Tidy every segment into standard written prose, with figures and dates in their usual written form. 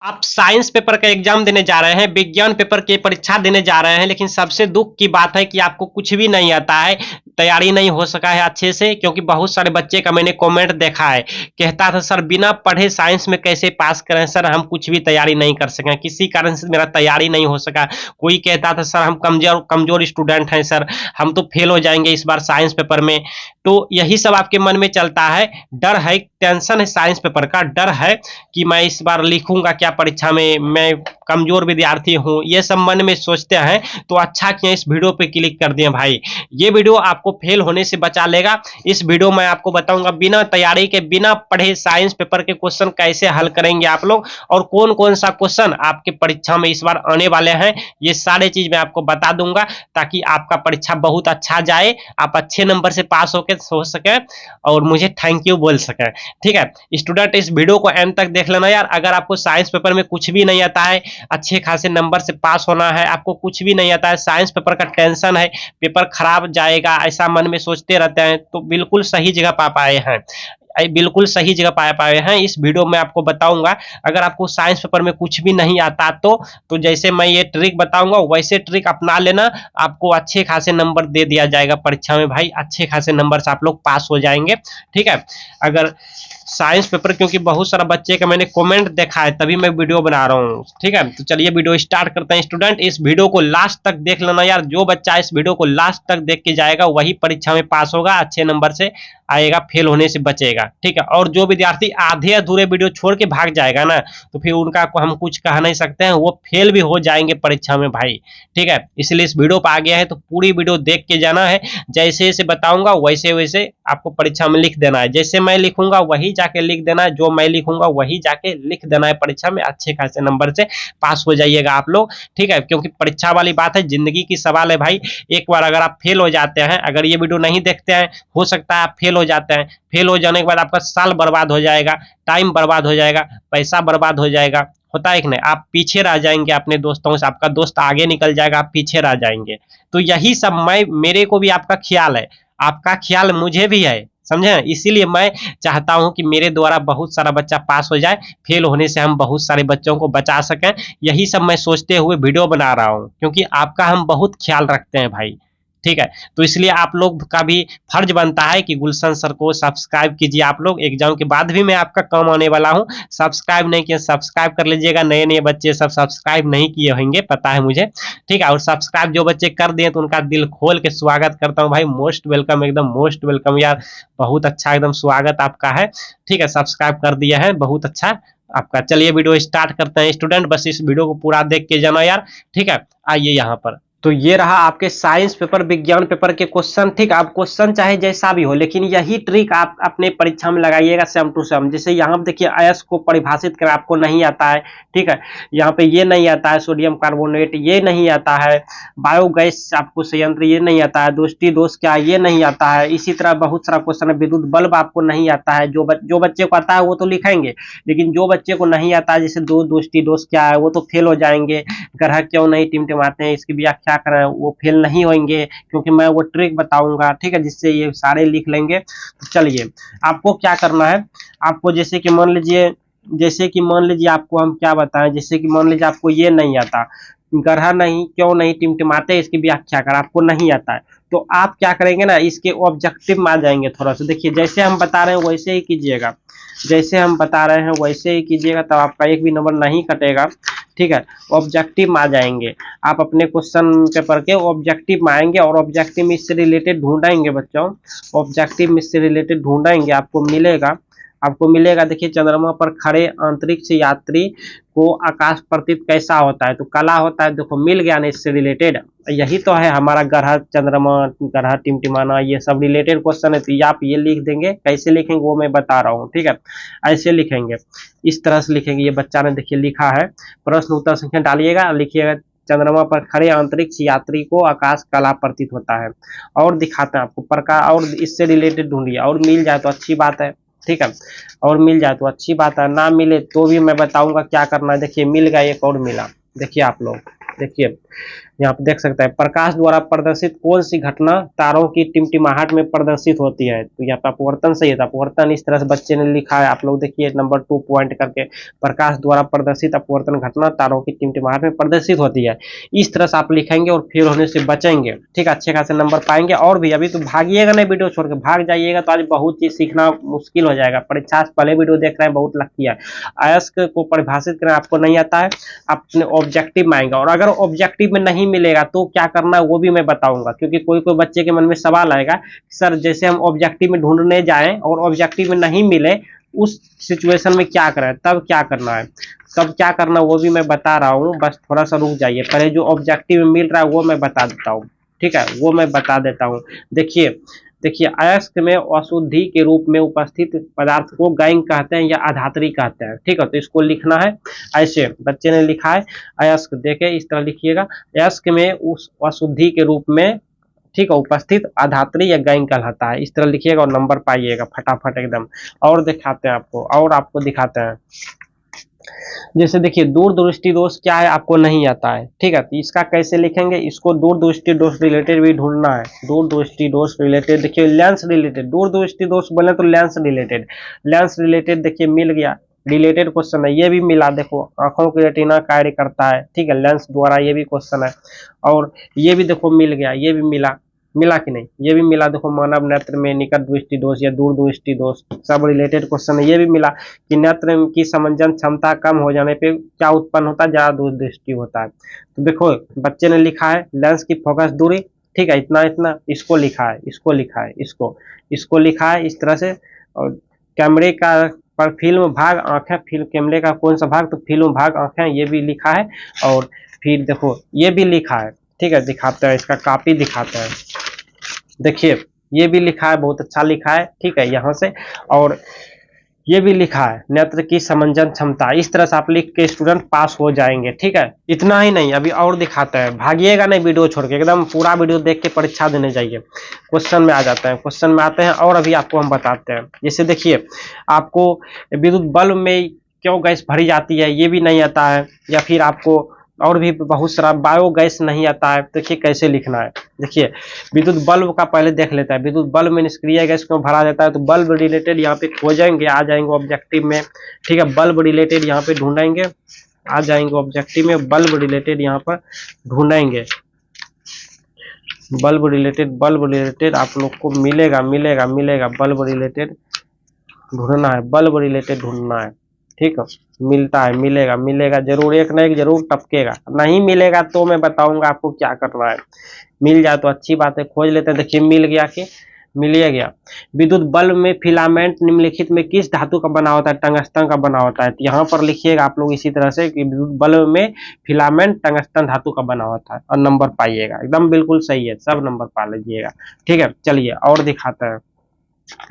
आप science paper का exam देने जा रहे हैं, विज्ञान पेपर की परीक्षा देने जा रहे हैं, लेकिन सबसे दुख की बात है कि आपको कुछ भी नहीं आता है, तैयारी नहीं हो सका है अच्छे से। क्योंकि बहुत सारे बच्चे का मैंने कमेंट देखा है, कहता था सर बिना पढ़े साइंस में कैसे पास करें सर, हम कुछ भी तैयारी नहीं कर सके, किसी कारण से मेरा तैयारी नहीं हो सका। कोई कहता था सर हम कमजोर कमजोर स्टूडेंट हैं सर, हम तो फेल हो जाएंगे इस बार साइंस पेपर में। तो यही सब आपके मन में चलता है, डर है, टेंशन है, साइंस पेपर का डर है कि मैं इस बार लिखूंगा क्या परीक्षा में, मैं कमजोर विद्यार्थी हूं, ये सब मन में सोचते हैं। तो अच्छा किया इस वीडियो पे क्लिक कर दिए भाई, ये वीडियो आपको फेल होने से बचा लेगा। इस वीडियो में आपको बताऊंगा बिना तैयारी के, बिना पढ़े साइंस पेपर के क्वेश्चन कैसे हल करेंगे आप लोग, और कौन कौन सा क्वेश्चन आपके परीक्षा में इस बार आने वाले हैं, ये सारे चीज मैं आपको बता दूंगा, ताकि आपका परीक्षा बहुत अच्छा जाए, आप अच्छे नंबर से पास हो सके और मुझे थैंक यू बोल सके। ठीक है स्टूडेंट, इस वीडियो को एंड तक देख लेना यार। अगर आपको साइंस पेपर में कुछ भी नहीं आता है, अच्छे खासे नंबर से पास होना है, आपको कुछ भी नहीं आता है, साइंस पेपर का टेंशन है, पेपर खराब जाएगा ऐसा मन में सोचते रहते हैं, तो बिल्कुल सही जगह पा पाए हैं, बिल्कुल सही जगह पाए पाए हैं। इस वीडियो में आपको बताऊंगा, अगर आपको साइंस पेपर में कुछ भी नहीं आता तो जैसे मैं ये ट्रिक बताऊंगा वैसे ट्रिक अपना लेना, आपको अच्छे खासे नंबर दे दिया जाएगा परीक्षा में भाई, अच्छे खासे नंबर से आप लोग पास हो जाएंगे। ठीक है, अगर साइंस पेपर, क्योंकि बहुत सारा बच्चे का मैंने कमेंट देखा है तभी मैं वीडियो बना रहा हूँ। ठीक है, तो चलिए वीडियो स्टार्ट करते हैं। स्टूडेंट इस वीडियो को लास्ट तक देख लेना यार, जो बच्चा इस वीडियो को लास्ट तक देख के जाएगा वही परीक्षा में पास होगा, अच्छे नंबर से आएगा, फेल होने से बचेगा। ठीक है, और जो विद्यार्थी आधे अधूरे वीडियो छोड़ के भाग जाएगा ना, तो फिर उनका हम कुछ कह नहीं सकते हैं, वो फेल भी हो जाएंगे परीक्षा में भाई। ठीक है, इसलिए इस वीडियो पर आ गया है तो पूरी वीडियो देख के जाना है, जैसे जैसे बताऊंगा वैसे वैसे आपको परीक्षा में लिख देना है, जैसे मैं लिखूंगा वही जाके लिख देना है, जो मैं लिखूंगा वही जाके लिख देना है, परीक्षा में अच्छे खासे नंबर से पास हो जाइएगा आप लोग। ठीक है, क्योंकि परीक्षा वाली बात है, जिंदगी की सवाल है भाई। एक बार अगर आप फेल हो जाते हैं, अगर ये वीडियो नहीं देखते हैं, हो सकता है आप फेल हो जाते हैं, फेल हो जाने के बाद आपका साल बर्बाद हो जाएगा, टाइम बर्बाद हो जाएगा, पैसा बर्बाद हो जाएगा, होता है कि नहीं, आप पीछे रह जाएंगे अपने दोस्तों से, आपका दोस्त आगे निकल जाएगा, आप पीछे रह जाएंगे। तो यही सब मैं, मेरे को भी आपका ख्याल है, आपका ख्याल मुझे भी है, समझे, इसीलिए मैं चाहता हूं कि मेरे द्वारा बहुत सारा बच्चा पास हो जाए, फेल होने से हम बहुत सारे बच्चों को बचा सकें। यही सब मैं सोचते हुए वीडियो बना रहा हूं, क्योंकि आपका हम बहुत ख्याल रखते हैं भाई। ठीक है, तो इसलिए आप लोग का भी फर्ज बनता है कि गुलशन सर को सब्सक्राइब कीजिए। आप लोग एग्जाम के बाद भी मैं आपका काम आने वाला हूं, सब्सक्राइब नहीं किया सब्सक्राइब कर लीजिएगा। नए नए बच्चे सब सब्सक्राइब नहीं किए होंगे, पता है मुझे। ठीक है, और सब्सक्राइब जो बच्चे कर दिए तो उनका दिल खोल के स्वागत करता हूं भाई, मोस्ट वेलकम, एकदम मोस्ट वेलकम यार, बहुत अच्छा एकदम स्वागत आपका है। ठीक है, सब्सक्राइब कर दिया है, बहुत अच्छा आपका। चलिए वीडियो स्टार्ट करते हैं स्टूडेंट, बस इस वीडियो को पूरा देख के जाना यार। ठीक है, आइए यहाँ पर, तो ये रहा आपके साइंस पेपर, विज्ञान पेपर के क्वेश्चन। ठीक, आप क्वेश्चन चाहे जैसा भी हो, लेकिन यही ट्रिक आप अपने परीक्षा में लगाइएगा सेम टू सेम। जैसे यहाँ पे देखिए अयस्क को परिभाषित कर आपको नहीं आता है। ठीक है, यहाँ पे ये नहीं आता है, सोडियम कार्बोनेट ये नहीं आता है, बायोगैस आपको संयंत्र ये नहीं आता है, दोस्ती दोष क्या ये नहीं आता है। इसी तरह बहुत सारा क्वेश्चन है, विद्युत बल्ब आपको नहीं आता है। जो बच्चे को आता है वो तो लिखेंगे, लेकिन जो बच्चे को नहीं आता है, जैसे दोस्ती दोष क्या है, वो तो फेल हो जाएंगे। ग्रह क्यों नहीं टिमटिमाते हैं, इसकी व्याख्या करें, वो फेल नहीं होंगे, क्योंकि मैं वो ट्रिक बताऊंगा। ठीक है, जिससे ये सारे लिख लेंगे। तो चलिए आपको क्या करना है, आपको जैसे कि मान लीजिए आपको हम क्या बताएं, जैसे कि मान लीजिए आपको ये नहीं आता, ग्रह नहीं क्यों नहीं टिमटिमाते इसकी व्याख्या कर आपको नहीं आता है, तो आप क्या करेंगे ना, इसके ऑब्जेक्टिव में आ जाएंगे थोड़ा सा। देखिए जैसे हम बता रहे हैं वैसे ही कीजिएगा, जैसे हम बता रहे हैं वैसे ही कीजिएगा, तब आपका एक भी नंबर नहीं कटेगा। ठीक है, ऑब्जेक्टिव में आ जाएंगे, आप अपने क्वेश्चन पेपर के ऑब्जेक्टिव में आएंगे और ऑब्जेक्टिव में इससे रिलेटेड ढूंढेंगे बच्चों, ऑब्जेक्टिव में इससे रिलेटेड ढूंढेंगे, आपको मिलेगा। देखिए चंद्रमा पर खड़े अंतरिक्ष यात्री को आकाश प्रतीत कैसा होता है, तो काला होता है। देखो मिल गया ना इससे रिलेटेड, यही तो है हमारा ग्रह चंद्रमा, ग्रह टिमटिमाना, ये सब रिलेटेड क्वेश्चन है। तो आप ये लिख देंगे, कैसे लिखेंगे वो मैं बता रहा हूँ। ठीक है, ऐसे लिखेंगे, इस तरह से लिखेंगे। ये बच्चा ने देखिए लिखा है, प्रश्न उत्तर संख्या डालिएगा, लिखिएगा चंद्रमा पर खड़े अंतरिक्ष यात्री को आकाश काला प्रतीत होता है। और दिखाते हैं आपको प्रकार, और इससे रिलेटेड ढूंढिए, और मिल जाए तो अच्छी बात है। ठीक है, और मिल जाए तो अच्छी बात है, ना मिले तो भी मैं बताऊंगा क्या करना है। देखिए मिल गया, एक और मिला, देखिए आप लोग देखिए यहाँ पे देख सकते हैं, प्रकाश द्वारा प्रदर्शित कौन सी घटना तारों की टिमटिमाहट में प्रदर्शित होती है। तो यहाँ पे अपवर्तन सही है, तो अपवर्तन इस तरह से बच्चे ने लिखा है, आप लोग देखिए नंबर 2 पॉइंट करके, प्रकाश द्वारा प्रदर्शित अपवर्तन घटना तारों की टिमटिमाहट में प्रदर्शित होती है। इस तरह से आप लिखेंगे और फेल होने से बचेंगे, ठीक है, अच्छे खासे नंबर पाएंगे। और भी अभी तो भागिएगा नहीं, वीडियो छोड़ के भाग जाइएगा तो आज बहुत चीज सीखना मुश्किल हो जाएगा। परीक्षा से पहले वीडियो देख रहे हैं, बहुत लकी है। अयस्क को परिभाषित करना आपको नहीं आता है, आप अपने ऑब्जेक्टिव में आएंगे, और अगर ऑब्जेक्टिव में नहीं मिलेगा तो क्या करना है वो भी मैं बताऊंगा, क्योंकि कोई कोई बच्चे के मन में सवाल आएगा सर जैसे हम ऑब्जेक्टिव में ढूंढने जाएं और ऑब्जेक्टिव में नहीं मिले, उस सिचुएशन में क्या करें, तब क्या करना है, तब क्या करना वो भी मैं बता रहा हूँ। बस थोड़ा सा रुक जाइए, पहले जो ऑब्जेक्टिव में मिल रहा है वो मैं बता देता हूँ, ठीक है, वो मैं बता देता हूँ। देखिए देखिए अयस्क में अशुद्धि के रूप में उपस्थित पदार्थ को गैंग कहते हैं या अधात्री कहते हैं, ठीक है, तो इसको लिखना है ऐसे, बच्चे ने लिखा है अयस्क, देखे इस तरह लिखिएगा, अयस्क में उस अशुद्धि के रूप में, ठीक है, उपस्थित अधात्री या गैंग कहलाता है, इस तरह लिखिएगा और नंबर पाइएगा फटाफट एकदम। और दिखाते हैं आपको, और आपको दिखाते हैं, जैसे देखिए दूरदृष्टि दोष क्या है आपको नहीं आता है, ठीक है, तो इसका कैसे लिखेंगे, इसको दूरदृष्टि दोष रिलेटेड भी ढूंढना है, दूरदृष्टि दोष रिलेटेड, देखिए लेंस रिलेटेड, दूरदृष्टि दोष बोले तो लेंस रिलेटेड, लेंस रिलेटेड देखिए मिल गया, रिलेटेड क्वेश्चन है, ये भी मिला, देखो आंखों की रेटिना कार्य करता है, ठीक है, लेंस द्वारा, ये भी क्वेश्चन है। और ये भी देखो मिल गया, ये भी मिला, मिला कि नहीं, ये भी मिला, देखो मानव नेत्र में निकट दृष्टि दोष या दूर दृष्टि दोष, सब रिलेटेड क्वेश्चन है। ये भी मिला कि नेत्र की समंजन क्षमता कम हो जाने पे क्या उत्पन्न होता है, ज्यादा दूर दृष्टि होता है। तो देखो बच्चे ने लिखा है लेंस की फोकस दूरी, ठीक है, इतना इतना, इसको लिखा है, इसको लिखा है, इसको लिखा है इस तरह से। और कैमरे का पर फिल्म भाग आंखें, फिल्म कैमरे का कौन सा भाग, तो फिल्म भाग आंखें, ये भी लिखा है। और फिर देखो ये भी लिखा है, ठीक है, दिखाते हैं, इसका कॉपी दिखाते हैं, देखिए ये भी लिखा है, बहुत अच्छा लिखा है, ठीक है, यहाँ से। और ये भी लिखा है नेत्र की समंजन क्षमता, इस तरह से आप लिख के स्टूडेंट पास हो जाएंगे, ठीक है। इतना ही नहीं, अभी और दिखाते हैं, भागिएगा नहीं वीडियो छोड़ के, एकदम पूरा वीडियो देख के परीक्षा देने जाइए। क्वेश्चन में आ जाते हैं, क्वेश्चन में आते हैं, और अभी आपको हम बताते हैं। जैसे देखिए आपको विद्युत बल्ब में क्यों गैस भरी जाती है, ये भी नहीं आता है, या फिर आपको और भी बहुत सारा बायोगैस नहीं आता है, देखिए कैसे लिखना है। देखिए विद्युत बल्ब का पहले देख लेता है, विद्युत बल्ब में निष्क्रिय गैस क्यों भरा जाता है, तो बल्ब रिलेटेड यहाँ पे खोजेंगे, आ जाएंगे ऑब्जेक्टिव में, ठीक है, बल्ब रिलेटेड यहाँ पे ढूंढेंगे, आ जाएंगे ऑब्जेक्टिव में, बल्ब रिलेटेड यहाँ पर ढूंढेंगे, बल्ब रिलेटेड आप लोग को मिलेगा, बल्ब रिलेटेड ढूंढना है, बल्ब रिलेटेड ढूंढना है, ठीक है, मिलता है, मिलेगा जरूर, एक ना एक जरूर टपकेगा, नहीं मिलेगा तो मैं बताऊंगा आपको क्या करना है, मिल जाए तो अच्छी बात है, खोज लेते हैं। देखिए मिल गया कि मिल गया, विद्युत बल्ब में फिलामेंट निम्नलिखित में किस धातु का बना होता है, टंगस्टन का बना होता है, तो यहाँ पर लिखिएगा आप लोग इसी तरह से कि विद्युत बल्ब में फिलामेंट टंगस्टन धातु का बना होता है, और नंबर पाइएगा, एकदम बिल्कुल सही है, सब नंबर पा लीजिएगा, ठीक है। चलिए और दिखाते हैं,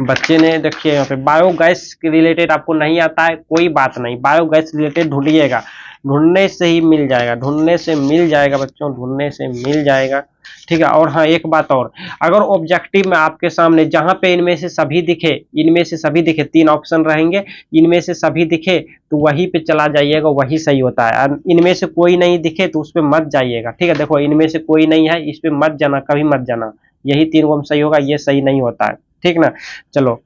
बच्चे ने देखिए यहाँ पे बायोगैस के रिलेटेड आपको नहीं आता है, कोई बात नहीं, बायोगैस रिलेटेड ढूंढिएगा, ढूंढने से ही मिल जाएगा, ढूंढने से मिल जाएगा बच्चों, ढूंढने से मिल जाएगा, ठीक है। और हाँ एक बात और, अगर ऑब्जेक्टिव में आपके सामने जहां पे इनमें से सभी दिखे, तीन ऑप्शन रहेंगे, इनमें से सभी दिखे तो वहीं पे चला जाइएगा, वही सही होता है। इनमें से कोई नहीं दिखे तो उस पर मत जाइएगा, ठीक है, देखो इनमें से कोई नहीं है, इस पे मत जाना, कभी मत जाना, यही तीन को सही होगा, ये सही नहीं होता है, ठीक ना। चलो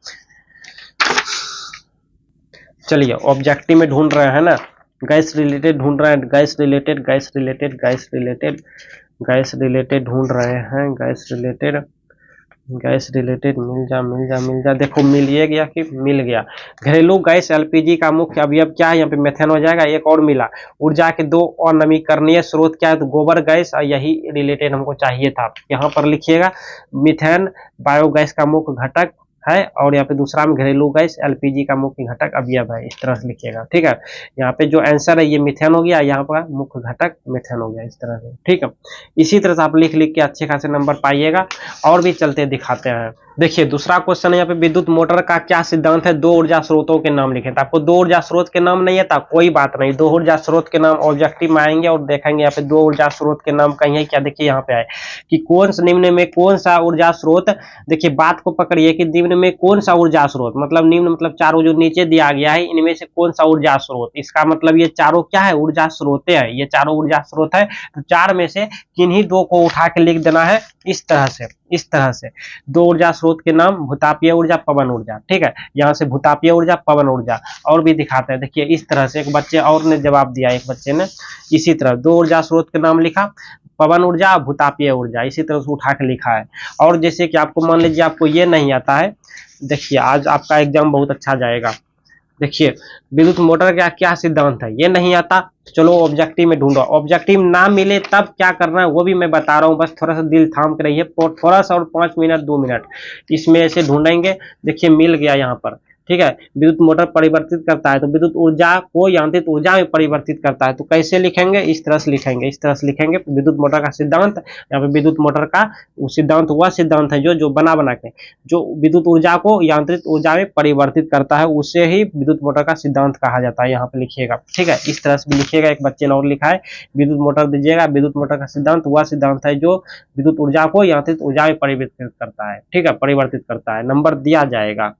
चलिए ऑब्जेक्टिव में ढूंढ रहे हैं ना, गैस रिलेटेड ढूंढ रहे हैं, गैस रिलेटेड ढूंढ रहे हैं, गैस रिलेटेड मिल जा, देखो मिल ये गया कि मिल गया, घरेलू गैस एलपीजी का मुख्य अवयव क्या है, यहाँ पे मेथेन हो जाएगा, एक और मिला, ऊर्जा के दो अनवीकरणीय स्रोत क्या है, तो गोबर गैस, यही रिलेटेड हमको चाहिए था, यहाँ पर लिखिएगा मीथेन बायोगैस का मुख्य घटक है, और यहाँ पे दूसरा में घरेलू गैस एलपीजी का मुख्य घटक अवयव है, इस तरह से लिखिएगा, ठीक है। यहाँ पे जो आंसर है ये मीथेन हो गया, यहाँ पर मुख्य घटक मीथेन हो गया, इस तरह से, ठीक है। इसी तरह से आप लिख के अच्छे खासे नंबर पाइएगा। और भी चलते दिखाते हैं, देखिए दूसरा क्वेश्चन है यहाँ पे, विद्युत मोटर का क्या सिद्धांत है, दो ऊर्जा स्रोतों के नाम लिखे। तो आपको दो ऊर्जा स्रोत के नाम नहीं आता, कोई बात नहीं, दो ऊर्जा स्रोत के नाम ऑब्जेक्टिव में आएंगे और देखेंगे यहाँ पे दो ऊर्जा स्रोत के नाम कहीं है क्या। देखिए यहाँ पे आए कि कौन सा निम्न में कौन सा ऊर्जा स्रोत, देखिए बात को पकड़िए कि निम्न में कौन सा ऊर्जा स्रोत, मतलब निम्न मतलब चारों जो नीचे दिया गया है इनमें से कौन सा ऊर्जा स्रोत, इसका मतलब ये चारों क्या है, ऊर्जा स्रोत है, ये चारों ऊर्जा स्रोत है। तो चार में से किन्हीं दो को उठा के लिख देना है इस तरह से, इस तरह से। दो ऊर्जा स्रोत के नाम भूतापीय ऊर्जा, पवन ऊर्जा, ठीक है, यहाँ से भूतापीय ऊर्जा, पवन ऊर्जा। और भी दिखाते हैं, देखिए इस तरह से एक बच्चे और ने जवाब दिया, एक बच्चे ने इसी तरह दो ऊर्जा स्रोत के नाम लिखा, पवन ऊर्जा, भूतापीय ऊर्जा, इसी तरह से उठा के लिखा है। और जैसे कि आपको मान लीजिए आपको ये नहीं आता है, देखिए आज आपका एग्जाम बहुत अच्छा जाएगा। देखिए विद्युत मोटर का क्या सिद्धांत है, ये नहीं आता, चलो ऑब्जेक्टिव में ढूंढो, ऑब्जेक्टिव ना मिले तब क्या करना है वो भी मैं बता रहा हूँ, बस थोड़ा सा दिल थाम के रहिए, थोड़ा सा और 5 मिनट 2 मिनट इसमें ऐसे ढूंढेंगे। देखिए मिल गया यहाँ पर, ठीक है, विद्युत मोटर परिवर्तित करता है तो विद्युत ऊर्जा को यांत्रिक ऊर्जा में परिवर्तित करता है, तो कैसे लिखेंगे, इस तरह से लिखेंगे, इस तरह से लिखेंगे विद्युत मोटर का सिद्धांत। यहाँ पे विद्युत मोटर का सिद्धांत वह सिद्धांत है जो जो बना बना के जो विद्युत ऊर्जा को यांत्रिक ऊर्जा में परिवर्तित करता है, उसे ही विद्युत मोटर का सिद्धांत कहा जाता है। यहाँ पे लिखिएगा, ठीक है, इस तरह से भी लिखिएगा। एक बच्चे ने और लिखा है विद्युत मोटर दीजिएगा, विद्युत मोटर का सिद्धांत वह सिद्धांत है जो विद्युत ऊर्जा को यांत्रिक ऊर्जा में परिवर्तित करता है, ठीक है, परिवर्तित करता है, नंबर दिया जाएगा।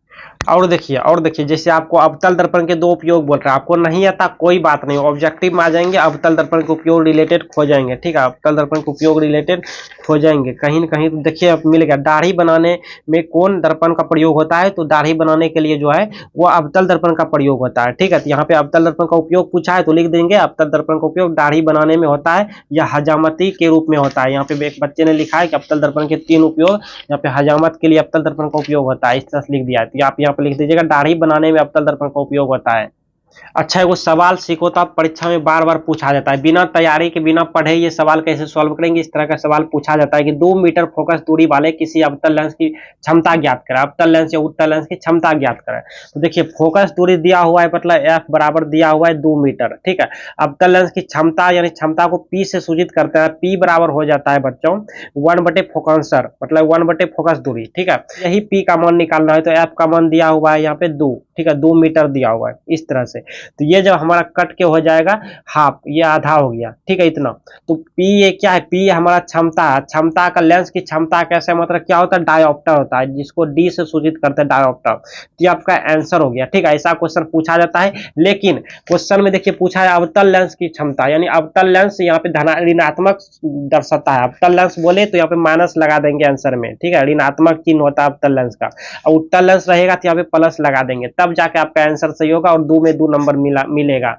और देखिए, और देखिए, जैसे आपको अवतल दर्पण के दो उपयोग बोल रहा है, आपको नहीं आता कोई बात नहीं, ऑब्जेक्टिव में आ जाएंगे, अवतल दर्पण के उपयोग रिलेटेड खोजेंगे, ठीक है, अवतल दर्पण के उपयोग रिलेटेड खोजेंगे कहीं न कहीं। तो देखिए अब मिल गया, दाढ़ी बनाने में कौन दर्पण का प्रयोग होता है, तो दाढ़ी बनाने के लिए जो है वो अवतल दर्पण का प्रयोग होता है, ठीक है। तो यहाँ पे अवतल दर्पण का उपयोग पूछा है तो लिख देंगे अवतल दर्पण का उपयोग दाढ़ी बनाने में होता है या हजामती के रूप में होता है। यहाँ पे एक बच्चे ने लिखा है कि अवतल दर्पण के 3 उपयोग, यहाँ पे हजामत के लिए अवतल दर्पण का उपयोग होता है, इस तरह से लिख दिया है। तो आप यहाँ पे लिख दीजिएगा दाढ़ी बनाने में अवतल दर्पण का उपयोग होता है। अच्छा एगो सवाल सीखो तो आप परीक्षा में बार बार पूछा जाता है, बिना तैयारी के बिना पढ़े ये सवाल कैसे सॉल्व करेंगे, इस तरह का सवाल पूछा जाता है कि 2 मीटर फोकस दूरी वाले किसी अवतल लेंस की क्षमता ज्ञात करें, अवतल लेंस या उत्तल लेंस की क्षमता ज्ञात करें। तो देखिए फोकस दूरी दिया हुआ है, मतलब एफ बराबर दिया हुआ है 2 मीटर, ठीक है। अवतल लेंस की क्षमता यानी क्षमता को पी से सूचित करते हैं, पी बराबर हो जाता है बच्चों 1/फोकसर, मतलब 1/फोकस दूरी, ठीक है। यही पी का मान निकालना है तो एफ का मान दिया हुआ है यहाँ पे 2, ठीक है, 2 मीटर दिया हुआ है इस तरह से। तो ये जब हमारा कट के हो जाएगा हाफ, ये आधा हो गया, ठीक है, इतना। तो पी ये क्या है, पी हमारा क्षमता है, क्षमता का लेंस की क्षमता कैसे मतलब क्या होता है, डायोप्टर होता है, जिसको डी से सूचित करते हैं डायोप्टर। तो ये आपका आंसर हो गया, ठीक है, ऐसा क्वेश्चन पूछा जाता है। लेकिन क्वेश्चन में देखिए पूछा है अवतल लेंस की क्षमता, यानी अवतल लेंस यहाँ पे ऋणात्मक दर्शाता है, अवतल लेंस बोले तो यहाँ पे माइनस लगा देंगे आंसर में, ठीक है, ऋणात्मक चिन्ह होता है अवतल लेंस का, और उत्तल लेंस रहेगा तो यहाँ पे प्लस लगा देंगे, तब जाके आपका आंसर सही होगा और 2 में 2 नंबर मिलेगा।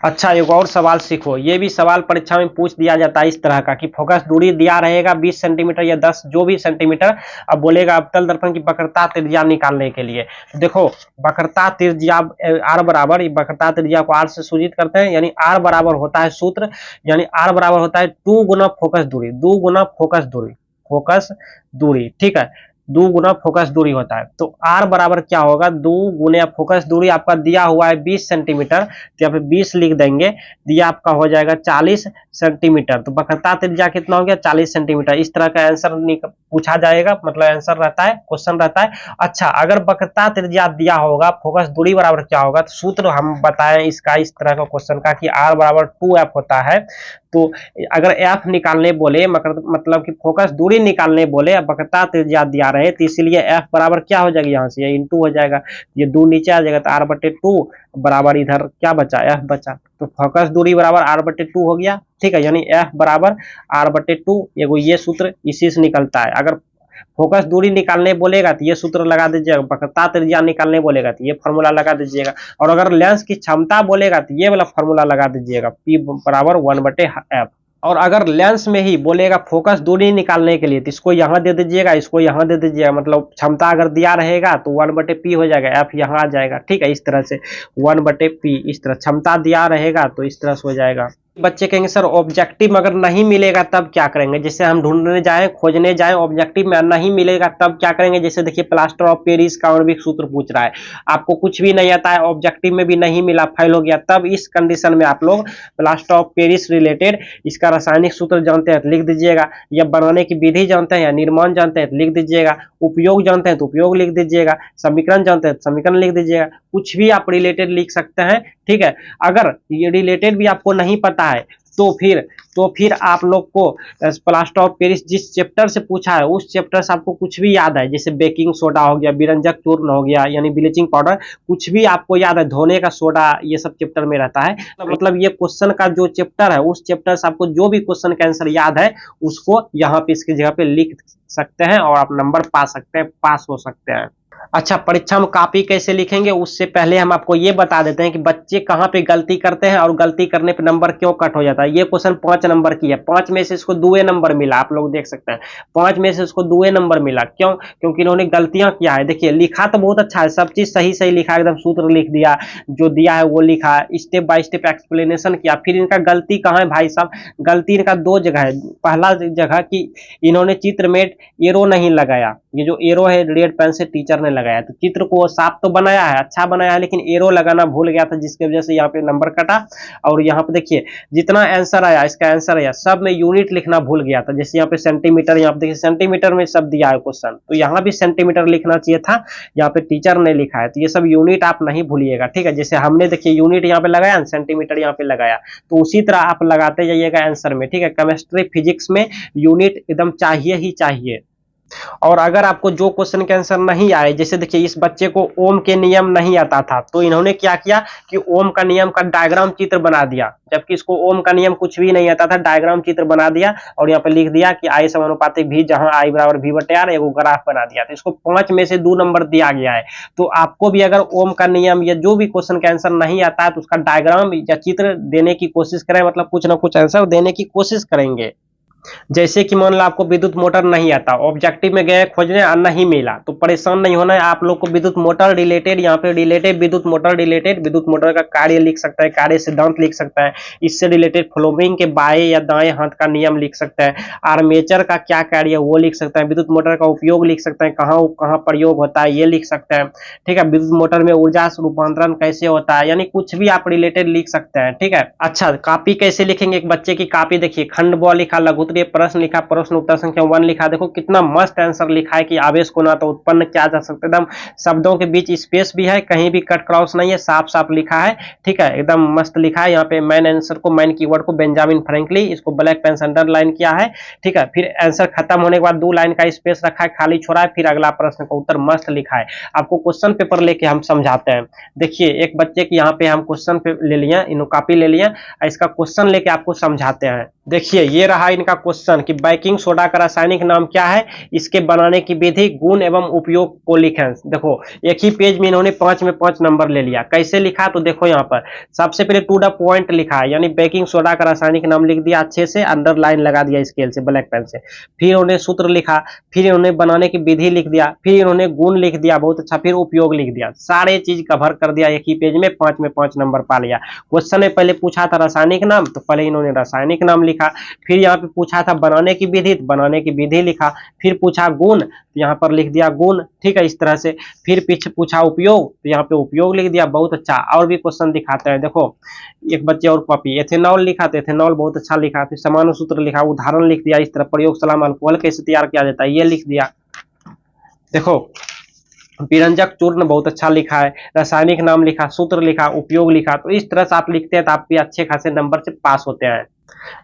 अच्छा एक और सवाल सीखो, ये भी सवाल परीक्षा में पूछ दिया जाता है इस तरह का कि फोकस दूरी दिया रहेगा 20 सेंटीमीटर या 10 जो भी सेंटीमीटर, अब बोलेगा अवतल दर्पण की वक्रता त्रिज्या निकालने के लिए। तो देखो वक्रता त्रिज्या आर बराबर, वक्रता त्रिज्या को आर से सूचित करते हैं, यानी आर बराबर होता है सूत्र, यानी आर बराबर होता है 2 गुना फोकस दूरी, 2 गुना फोकस दूरी, फोकस दूरी, ठीक है, 2 गुना फोकस दूरी होता है। तो आर बराबर क्या होगा, 2 गुना फोकस दूरी आपका दिया हुआ है 20 सेंटीमीटर, तो यहाँ पे 20 लिख देंगे, दिया आपका हो जाएगा 40 सेंटीमीटर। तो वक्रता त्रिज्या कितना हो गया 40 सेंटीमीटर। इस तरह का आंसर पूछा जाएगा, मतलब आंसर रहता है, क्वेश्चन रहता है। अच्छा अगर वक्रता त्रिज्या दिया होगा फोकस दूरी बराबर क्या होगा, तो सूत्र हम बताएं इसका, इस तरह का क्वेश्चन का कि आर बराबर 2f होता है। तो अगर एफ निकालने बोले मतलब कि फोकस दूरी निकालने बोले, वक्रता त्रिज्या दिया रहे, तो इसीलिए एफ बराबर क्या हो जाएगा, यहाँ से ये इंटू हो जाएगा, ये 2 नीचे आ जाएगा, तो r/2 बराबर इधर क्या बचा, एफ बचा। तो फोकस दूरी बराबर r/2 हो गया, ठीक है, यानी एफ बराबर r/2, एगो ये सूत्र इसी से निकलता है। अगर फोकस दूरी निकालने बोलेगा तो ये सूत्र लगा दीजिएगा, वक्रता त्रिज्या निकालने बोलेगा तो ये फॉर्मूला लगा दीजिएगा, और अगर लेंस की क्षमता बोलेगा तो ये वाला फॉर्मूला लगा दीजिएगा, P बराबर 1/f। और अगर लेंस में ही बोलेगा फोकस दूरी निकालने के लिए तो इसको यहाँ दे दीजिएगा, इसको यहाँ दे दीजिएगा, मतलब क्षमता अगर दिया रहेगा तो 1/p हो जाएगा, f यहाँ आ जाएगा, ठीक है, इस तरह से 1/p, इस तरह क्षमता दिया रहेगा तो इस तरह से हो जाएगा। बच्चे कहेंगे सर ऑब्जेक्टिव अगर नहीं मिलेगा तब क्या करेंगे, जैसे हम ढूंढने जाएं खोजने जाएं ऑब्जेक्टिव में नहीं मिलेगा तब क्या करेंगे। जैसे देखिए प्लास्टर ऑफ पेरिस का आणविक सूत्र पूछ रहा है, आपको कुछ भी नहीं आता है, ऑब्जेक्टिव में भी नहीं मिला, फेल हो गया, तब इस कंडीशन में आप लोग प्लास्टर ऑफ पेरिस रिलेटेड इसका रासायनिक सूत्र जानते हैं तो लिख दीजिएगा, या बनाने की विधि जानते हैं या निर्माण जानते हैं तो लिख दीजिएगा, उपयोग जानते हैं तो उपयोग लिख दीजिएगा, समीकरण जानते हैं तो समीकरण लिख दीजिएगा, कुछ भी आप रिलेटेड लिख सकते हैं। ठीक है, अगर ये रिलेटेड भी आपको नहीं पता है तो फिर आप लोग को प्लास्टर ऑफ पेरिस जिस चैप्टर से पूछा है उस चैप्टर से आपको कुछ भी याद है, जैसे बेकिंग सोडा हो गया, विरंजक चूर्ण हो गया यानी ब्लीचिंग पाउडर, कुछ भी आपको याद है, धोने का सोडा, ये सब चैप्टर में रहता है। मतलब ये क्वेश्चन का जो चैप्टर है उस चैप्टर से आपको जो भी क्वेश्चन का आंसर याद है उसको यहाँ पे इसकी जगह पे लिख सकते हैं और आप नंबर पा सकते हैं, पास हो सकते हैं। अच्छा, परीक्षा में कॉपी कैसे लिखेंगे उससे पहले हम आपको ये बता देते हैं कि बच्चे कहाँ पे गलती करते हैं और गलती करने पे नंबर क्यों कट हो जाता है। ये क्वेश्चन 5 नंबर की है, 5 में से इसको 2 नंबर मिला, आप लोग देख सकते हैं 5 में से इसको 2 नंबर मिला, क्यों? क्योंकि इन्होंने गलतियां किया है। देखिए लिखा तो बहुत अच्छा है, सब चीज सही सही लिखा है, एकदम सूत्र लिख दिया, जो दिया है वो लिखा, स्टेप बाय स्टेप एक्सप्लेनेशन किया। फिर इनका गलती कहाँ है भाई साहब? गलती इनका 2 जगह है। पहला जगह कि इन्होंने चित्र में एरो नहीं लगाया, ये जो एरो है रेड पेन से टीचर ने लगाया, तो चित्र को साफ तो बनाया है, अच्छा बनाया है, लेकिन एरो लगाना भूल गया था जिसकी वजह से यहाँ पे नंबर कटा। और यहाँ पे देखिए जितना आंसर आया, इसका आंसर आया, सब में यूनिट लिखना भूल गया था। जैसे यहाँ पे सेंटीमीटर, यहाँ पे देखिए सेंटीमीटर में सब दिया है क्वेश्चन, तो यहाँ भी सेंटीमीटर लिखना चाहिए था, यहाँ पे टीचर ने लिखा है, तो ये सब यूनिट आप नहीं भूलिएगा। ठीक है, जैसे हमने देखिए यूनिट यहाँ पे लगाया, सेंटीमीटर यहाँ पे लगाया, तो उसी तरह आप लगाते जाइएगा आंसर में। ठीक है, केमिस्ट्री फिजिक्स में यूनिट एकदम चाहिए ही चाहिए। और अगर आपको जो क्वेश्चन के आंसर नहीं आए, जैसे देखिए इस बच्चे को ओम के नियम नहीं आता था, तो इन्होंने क्या किया कि ओम का नियम का डायग्राम चित्र बना दिया, जबकि इसको ओम का नियम कुछ भी नहीं आता था, डायग्राम चित्र बना दिया और यहाँ पे लिख दिया कि आई समानुपाती भी, जहां आई बराबर भी बटे आर, एगो ग्राफ बना दिया, तो इसको 5 में से 2 नंबर दिया गया है। तो आपको भी अगर ओम का नियम या जो भी क्वेश्चन का आंसर नहीं आता है तो उसका डायग्राम या चित्र देने की कोशिश करें, मतलब कुछ ना कुछ आंसर देने की कोशिश करेंगे। जैसे कि मान लो आपको विद्युत मोटर नहीं आता, ऑब्जेक्टिव में गए खोजने और नहीं मिला, तो परेशान नहीं होना है, आप लोग को विद्युत मोटर रिलेटेड यहाँ पे रिलेटेड विद्युत मोटर रिलेटेड विद्युत मोटर का कार्य लिख सकता है, कार्य सिद्धांत लिख सकता है, इससे रिलेटेड फ्लोविंग के बाएं या दाएं हाथ का नियम लिख सकता है, आर्मेचर का क्या कार्य है वो लिख सकता है, विद्युत मोटर का उपयोग लिख सकता है, कहाँ कहाँ प्रयोग होता है ये लिख सकता है। ठीक है, विद्युत मोटर में ऊर्जा रूपांतरण कैसे होता है, यानी कुछ भी आप रिलेटेड लिख सकते हैं। ठीक है, अच्छा कॉपी कैसे लिखेंगे? एक बच्चे की कॉपी देखिए, खंड ब लिखा, लघुत्तरीय प्रश्न लिखा, प्रश्न उत्तर संख्या 1 लिखा, देखो कितना मस्त आंसर लिखा है कि आवेश को ना तो उत्पन्न किया जा सकता, एकदम शब्दों के बीच स्पेस भी है, कहीं भी कट क्रॉस नहीं है, साफ साफ लिखा है। ठीक है, एकदम मस्त लिखा है। यहाँ पे मैन आंसर को, मैन कीवर्ड को बेंजामिन फ्रैंकली, इसको ब्लैक पेन से अंडरलाइन किया है। ठीक है, फिर आंसर खत्म होने के बाद 2 लाइन का स्पेस रखा है, खाली छोड़ा है, फिर अगला प्रश्न का उत्तर मस्त लिखा है। आपको क्वेश्चन पेपर लेके हम समझाते हैं। देखिए एक बच्चे की यहाँ पे हम क्वेश्चन ले लिया, इन्होंने कॉपी ले लिया, इसका क्वेश्चन लेके आपको समझाते हैं। देखिए ये रहा इनका क्वेश्चन कि बेकिंग सोडा का रासायनिक नाम क्या है, इसके बनाने की विधि, गुण एवं उपयोग को लिखें। देखो एक ही पेज में इन्होंने 5 में 5 नंबर ले लिया। कैसे लिखा तो देखो यहाँ पर सबसे पहले टू द पॉइंट लिखा है, यानी बेकिंग सोडा का रासायनिक नाम लिख दिया, अच्छे से अंडरलाइन लगा दिया स्केल से, ब्लैक पेन से। फिर इन्होंने सूत्र लिखा, फिर इन्होंने बनाने की विधि लिख दिया, फिर इन्होंने गुण लिख दिया, बहुत अच्छा, फिर उपयोग लिख दिया, सारे चीज कवर कर दिया एक ही पेज में, 5 में 5 नंबर पा लिया। क्वेश्चन में पहले पूछा था रासायनिक नाम, तो पहले इन्होंने रासायनिक नाम लिखा, फिर यहाँ पे पूछा था बनाने की विधि, तो बनाने की विधि लिखा, फिर पूछा गुण, तो यहाँ पर लिख दिया गुण। ठीक है, इस तरह से। फिर पीछे पूछा उपयोग, तो यहाँ पे उपयोग लिख दिया, बहुत अच्छा। और भी क्वेश्चन दिखाते हैं, देखो एक बच्चे और कॉपी, एथेनॉल लिखा, तो एथेनॉल बहुत अच्छा लिखा, फिर समान सूत्र लिखा, उदाहरण लिख दिया, इस तरह प्रयोगशाला में अल्कोहल कैसे तैयार किया जाता है ये लिख दिया। देखो विरंजक चूर्ण बहुत अच्छा लिखा है, रासायनिक नाम लिखा, सूत्र लिखा, उपयोग लिखा। तो इस तरह से आप लिखते हैं तो आप भी अच्छे खासे नंबर से पास होते हैं।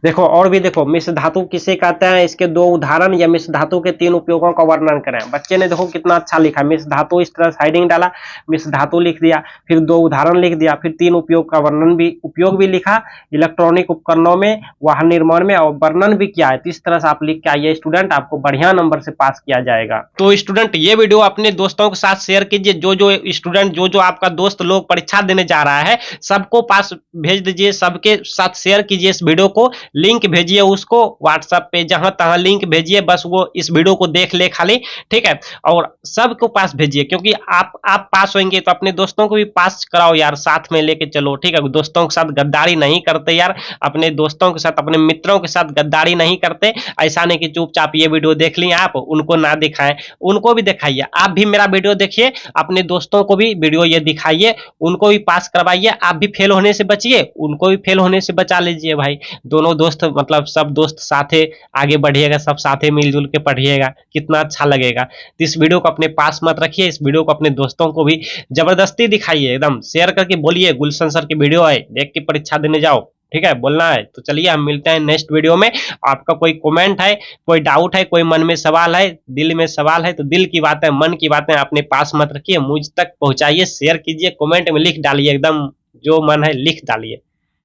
देखो और भी देखो, मिश्र धातु किसे कहते हैं, इसके 2 उदाहरण या मिश्र धातु के 3 उपयोगों का वर्णन करें। बच्चे ने देखो कितना अच्छा लिखा, मिश्र धातु, इस तरह हेडिंग डाला, मिश्र धातु लिख दिया, फिर 2 उदाहरण लिख दिया, फिर 3 उपयोग का वर्णन भी, उपयोग भी लिखा, इलेक्ट्रॉनिक उपकरणों में, वाहन निर्माण में, और वर्णन भी किया है। तो इस तरह से आप लिख के आइए स्टूडेंट, आपको बढ़िया नंबर से पास किया जाएगा। तो स्टूडेंट ये वीडियो अपने दोस्तों के साथ शेयर कीजिए, जो स्टूडेंट जो आपका दोस्त लोग परीक्षा देने जा रहा है सबको पास भेज दीजिए, सबके साथ शेयर कीजिए इस वीडियो को लिंक भेजिए, उसको व्हाट्सएप पे जहां तहां लिंक भेजिए, बस वो इस वीडियो को देख ले खाली, ठीक है। और सबको पास भेजिए, क्योंकि आप पास होंगे तो अपने दोस्तों को भी पास कराओ यार, साथ में लेके चलो, ठीक है। दोस्तों के साथ गद्दारी नहीं करते यार, अपने दोस्तों के साथ, अपने मित्रों के साथ गद्दारी नहीं करते। ऐसा नहीं कि चुपचाप ये वीडियो देख लिए आप, उनको ना दिखाएं, उनको भी दिखाइए। आप भी मेरा वीडियो देखिए, अपने दोस्तों को भी वीडियो ये दिखाइए, उनको भी पास करवाइए। आप भी फेल होने से बचिए, उनको भी फेल होने से बचा लीजिए भाई। दोनों दोस्त, मतलब सब दोस्त साथे आगे बढ़िएगा, सब साथे मिलजुल के पढ़िएगा, कितना अच्छा लगेगा। तो इस वीडियो को अपने पास मत रखिए, इस वीडियो को अपने दोस्तों को भी जबरदस्ती दिखाइए, एकदम शेयर करके बोलिए गुलशन सर की वीडियो है, देख के परीक्षा देने जाओ, ठीक है, बोलना है। तो चलिए हम मिलते हैं नेक्स्ट वीडियो में। आपका कोई कमेंट है, कोई डाउट है, कोई मन में सवाल है, दिल में सवाल है, तो दिल की बातें, मन की बातें अपने पास मत रखिए, मुझ तक पहुंचाइए, शेयर कीजिए, कमेंट में लिख डालिए, एकदम जो मन है लिख डालिए।